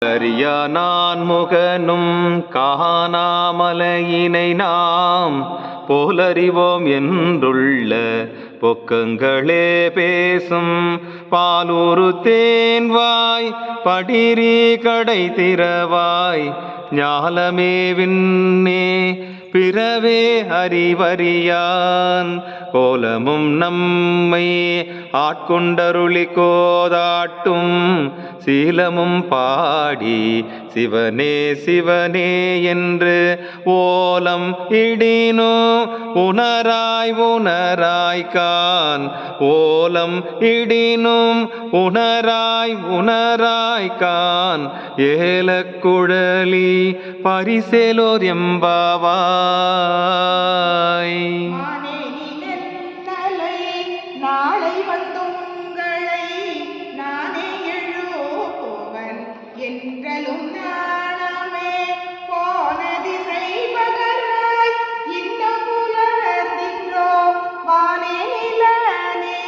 காலறியா நான் முகனும் காணாமலையினை நாம் போலறிவோம் என்றுள்ள பொக்கங்களே பேசும் பாலூரு தேன்வாய் படிரி கடை திறவாய் ஞாலமே விண்ணே பிறவே அறிவறியான் கோலமும் நம்மை ஆட்கொண்டருளி கோதாட்டும் சீலமும் பாடி சிவனே சிவனே என்று ஓலம் இடினோ உணராய் உணராய்கான் ஓலம் இடினும் உணராய் உணராய்கான் ஏலக்குழலி பரிசேலோர் எம்பாவாய். நாளை வந்துங்களை நானே எழுப்போவன் என்றலும் நாணமே போன திசை பகராய் இந்த புலர்ந்தின்றோ வானே நிலனே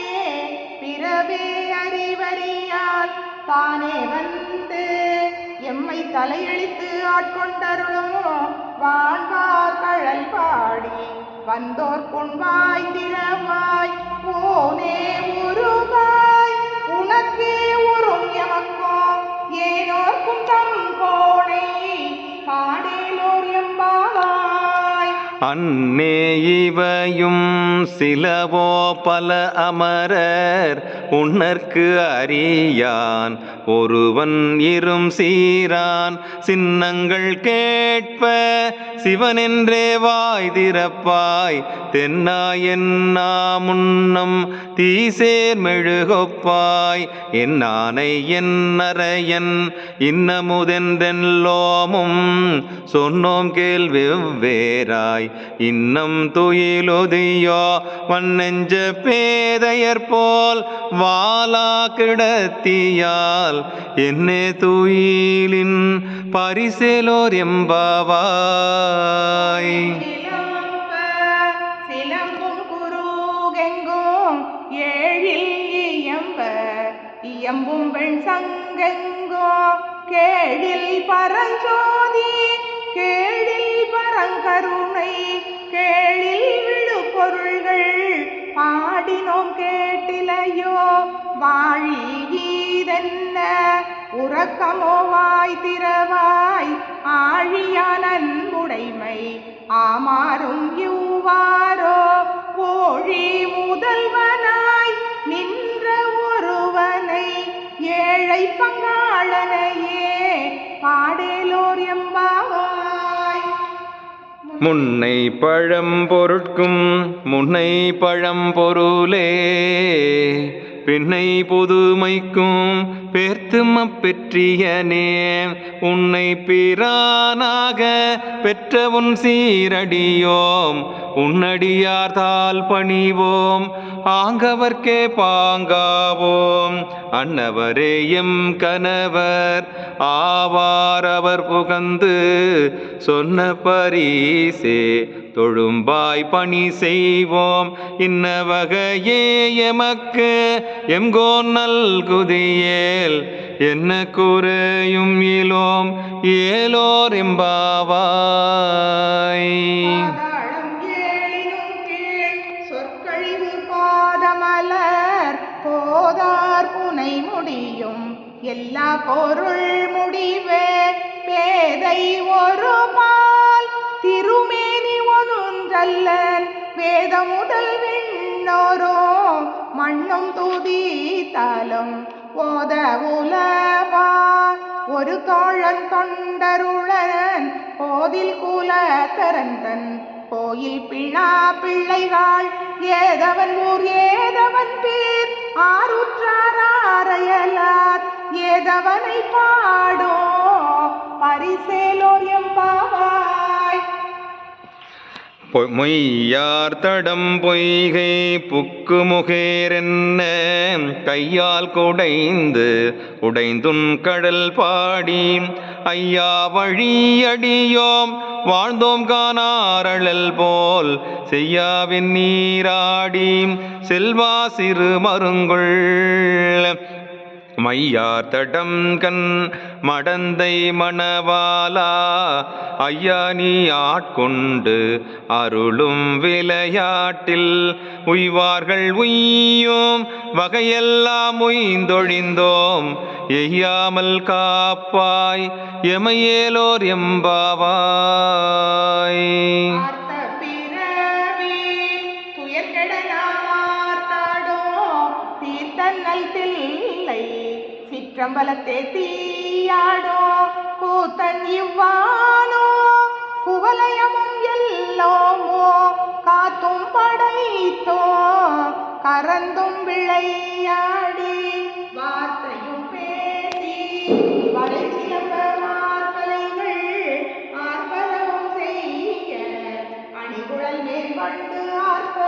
பிறவே அறிவறியால் தானே வந்து எம்மை தலையெழுத்து ஆட்கொண்டருளும் வான்வார் கழல் பாடி வந்தோர் பொன்வாய் திறவாய் போனே உருவாய் உனக்கே உறும் எமக்கோ ஏனோர்க்கும் தம் கோணை பாடேலோர் எம்பாவாய். அன்னே இவையும் சிலவோ பல அமரர் உன்னற்கு அறியான் ஒருவன் இரும் சீரான் சின்னங்கள் கேட்ப சிவனென்றே வாய் திறப்பாய் தென்னாய் என்னா முன்னம் தீசேர் மெழுகொப்பாய் என்னானை என்னரையன் இன்னமுதென்றெல்லோமும் சொன்னோம் கேள் வெவ்வேறாய் இன்னம் துயிலுதியோ வன்னெஞ்ச பேதையர் போல் வாலா கிடத்தியால் என்னே துயிலின் பரிசேலோர் எம்பாவாய். சிலம்பும் குருகெங்கும் ஏழில் இயம்பும் வெண் சங்கெங்கோ கேடில் பரஞ்சோதி கேடில் பரங்கருணை கேளில் விடு பொருள்கள் பாடினோம் கேட்டிலையோ வாழி ஈதென்ன உறக்கமோ வாய் திறவாய் ஆழியான் அன்புடைமை ஆமாறும் இவ்வாரோ கோழி முதல்வனாய் நின்ற ஒருவனை ஏழை பங்காளனையே பாடேலோர் எம்பாவாய். முன்னை பழம் பொருட்கும் முன்னை பழம் பொருளே பின்னை புதுமைக்கும் பேர்த்தும் அப்பெற்றியனே உன்னை பிரானாக பெற்ற உன் சீரடியோம் உன்னடியார் தால் பணிவோம் ஆங்கவர்க்கே பாங்காவோம் அன்னவரே எம் கணவர் ஆவார் அவர் புகந்து சொன்ன பரிசே தொழும்பாய் பணி செய்வோம் இன்ன வகையே எமக்கு எம்கோன் நல்குதியேல் என்ன குறையும் இலோம் ஏலோர் எம்பாவாய். சொற்கழிவு பாதமலர் போதார் புனை முடியும் எல்லா பொருள் முடிவே பேதை ஒரு பால் திருமேனி ஒன்றுன்றல்லன் வேத முதல் விண்ணோரோ மண்ணும் துதித்தாலும் ஓத உலவா ஒரு தோழன் தொண்டருளன் போதில் குல கரந்தன் கோயில் பிழா பிள்ளைகள் ஏதவன் ஊர் ஏதவன் பேர் ஆருற்றாரையலார் ஏதவனை பாடோ பரிசேலோர் எம்பாவாய். மொய்யார் தடம் பொய்கை புக்கு முகேரென்ன கையால் குடைந்து உடைந்துன் கடல் பாடி ஐயா வழியடியோம் வாழ்ந்தோம் காணாரழல் போல் செய்யாவின் நீராடி செல்வா சிறு மருங்குள் மையார் தடம் கண் மடந்தை மணவாலா ஐயா நீ ஆட்கொண்டு அருளும் விளையாட்டில் உய்வார்கள் உய்யோம் வகையெல்லாம் உய்ந்தொழிந்தோம் எய்யாமல் காப்பாய் எமையேலோர் எம்பாவாய். சிற்றம்பலத்தே தீயாடோ கூத்தன் இவ்வானோ குவலயமும் எல்லோமோ காத்தும் படைத்தோ கரந்தும் விளையாடி வார்த்தையும் பேசி வளைச்சிலம்ப மார்கலைகள் ஆர்ப்பலவும் செய்ய அணிகுழல் மேற்கொண்டு ஆர்ப்ப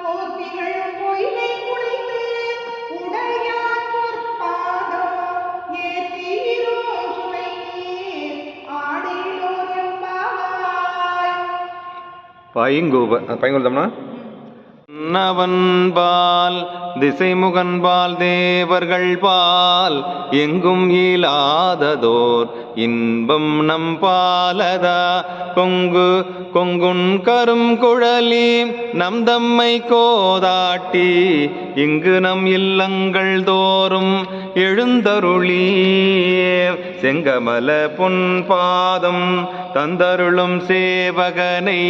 கோத்திகள் பொய்கை குளித்து உடையார் பைங்குள்தம்னா நவன்பால் திசைமுகன்பால் தேவர்கள் பால் எங்கும் இயலாததோர் இன்பம் நம் பாலதா கொங்கு கொங்குன் கரும் குழலி நம் தம்மை கோதாட்டி இங்கு நம் இல்லங்கள் தோறும் எழுந்தருளியே செங்கமல பொன் பாதம் தந்தருளும் சேவகனை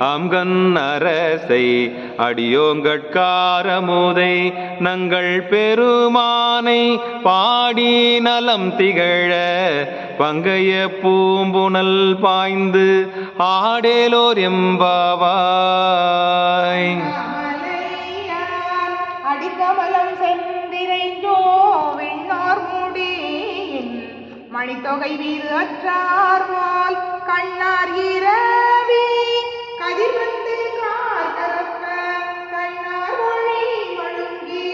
ஆம்கண் அரசை அடியோங்கட்காரமுதை நங்கள் பெருமானை பாடி நலம் திகழ பங்கைய பூம்புனல் பாய்ந்து ஆடேலோர் எம்பாவாய். அடிக்கமலம் சென்றிரைந்தோ வெண்ணார் முடியின் மணித்தொகை வீறு அற்றார்வால் கண்ணார் இரவி கதிர்வந்து கார் கரப்ப கண்ணார் ஒளி மழுங்கி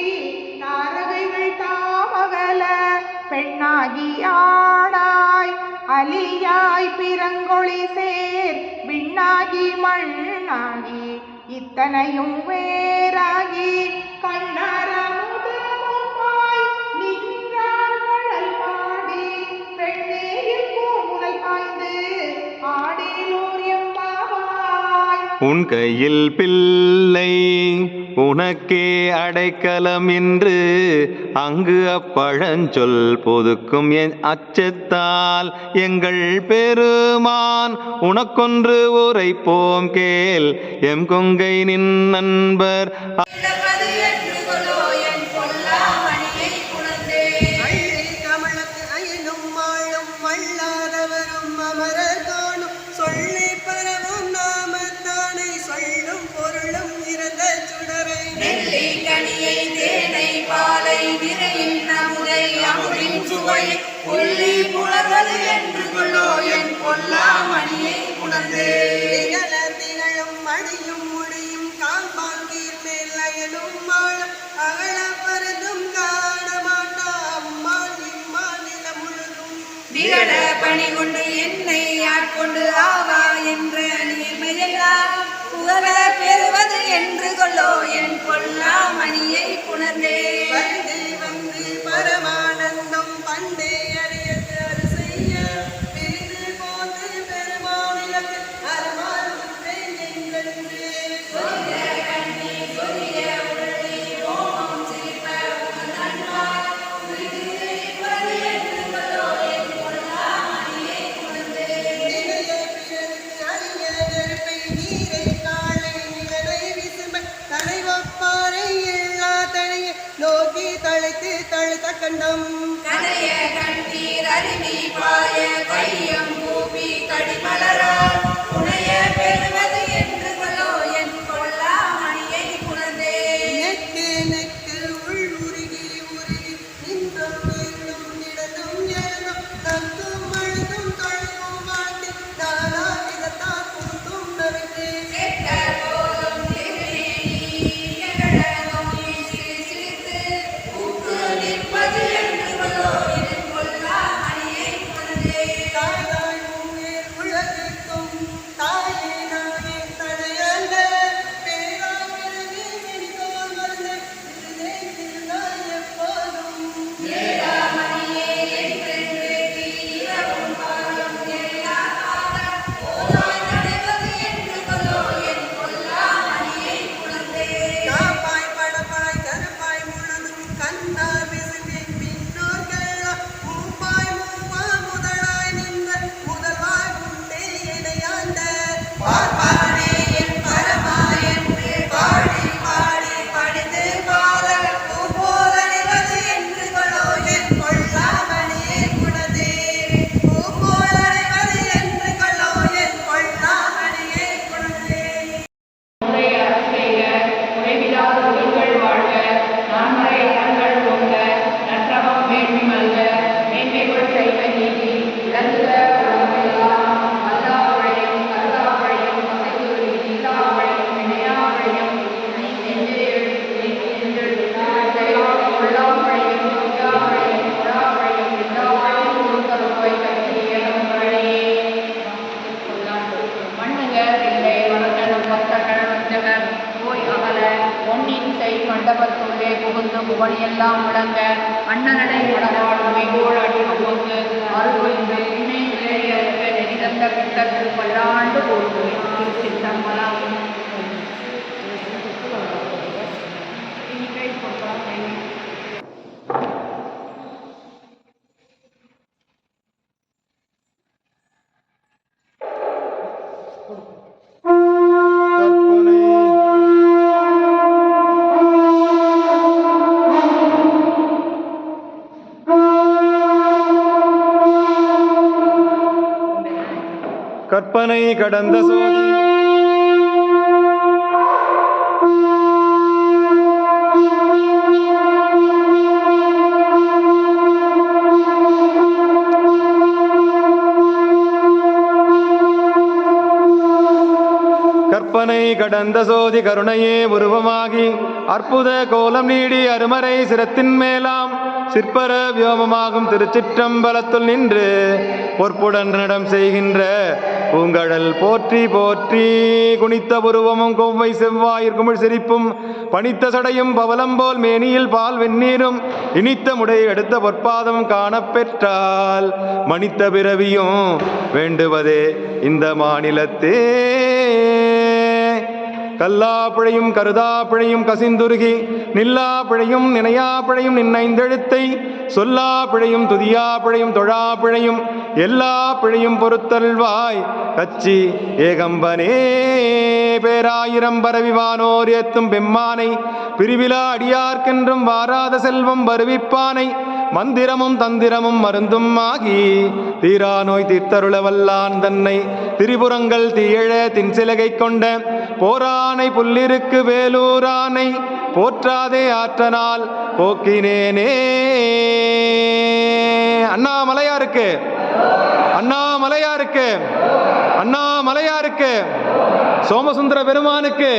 தாரகைகள் தாமகல பெண்ணாகி ஆடாய் அலியாய் பிறங்கொழி சேர் விண்ணாகி மண்ணாகி இத்தனையும் வேறாகி கண்ணாரமுதமாய் நின்றார் கடல் பாடி பெண்ணேயில் பூமுதல் பாய்ந்து ஆடேலோர் எம்பாவாய். உன் கையில் பிள்ளை உனக்கே அடைக்கலம் என்று அங்கு அப்பழஞ்சொல் பொதுக்கும் என் அச்சத்தால் எங்கள் பெருமான் உனக்கொன்று உரைப்போம் கேள் எம் கொங்கை நின் நண்பர் உள்ளி புலர்வது என்று கொள்ளோ என் பொல்லாமணியை உணர்ந்தே திகழும் மடியும் முடியும் காம்பாங்கீர் மேல் அயலும் மாளும் அகல பருதும் காண மாட்டா அம்மாள் இம்மாநில முழுதும் விகட பணி கொண்டு என்னை ஆட்கொண்டு ஆவா என்ற நீர்மையெல்லாம் புகழ பெறுவது என்று கொள்ளோ என் பொல்லாமணியை புணர்ந்தே வந்து வந்து பரமானந்தம் பண்டே அறியது செய்ய பிரிந்து போது பெருமானிலத்தில் அருமாறும் எங்களுக்கு நோக்கி புவனியெல்லாம் விளங்க அண்ணனடை நடவாடும் மைகோள் அடி அவ்வங்கு அருள்வந்து இணை விளையற்க நெறிதந்த பித்தற்கு பல்லாண்டு போடுமே திருச்சிற்றம்பலம். கற்பனை கடந்த சோதி கற்பனை கடந்த சோதி கருணையே உருவமாகி அற்புத கோலம் நீடி அருமறை சிரத்தின் மேலாம் சிற்பர வியோமமாகும் திருச்சிற்றம்பலத்துள் நின்று பொற்புடன் நடம் செய்கின்ற பூங்கடல் போற்றி போற்றி. குனித்த புருவமும் கொவ்வை செவ்வாயிற் குமிழ் சிரிப்பும் பனித்த சடையும் பவலம் போல் மேனியில் பால் வெந்நீரும் இனித்த முடை எடுத்த பொற்பாதம் காணப்பெற்றால் மனித்த பிறவியும் வேண்டுவதே இந்த மாநிலத்தே. கல்லா பிழையும் கருதா பிழையும் கசிந்துருகி நில்லா பிழையும் நினையா பிழையும் நின்னைந்தெழுத்தை சொல்லா பிழையும் துதியா பிழையும் தொழா பிழையும் எல்லா பிழையும் பொறுத்தல்வாய் கச்சி ஏகம்பனே. பேராயிரம் பரவிவானோர் ஏத்தும் பெம்மானை பிரிவிலா அடியார்க்கென்றும் வாராத செல்வம் வருவிப்பானை மந்திரமும் தந்திரமும் மருந்தும் ஆகி தீரா நோய் தீர்த்தருள வல்லான் தன்னை திரிபுரங்கள் தீயழ தின்சிலகை கொண்ட போரானை புல்லிருக்கு வேலூரானை போற்றாதே ஆற்றனால் போக்கினேனே. அண்ணாமலையாருக்கு அண்ணாமலையாருக்கு அண்ணாமலையாருக்கு சோமசுந்தர பெருமானுக்கு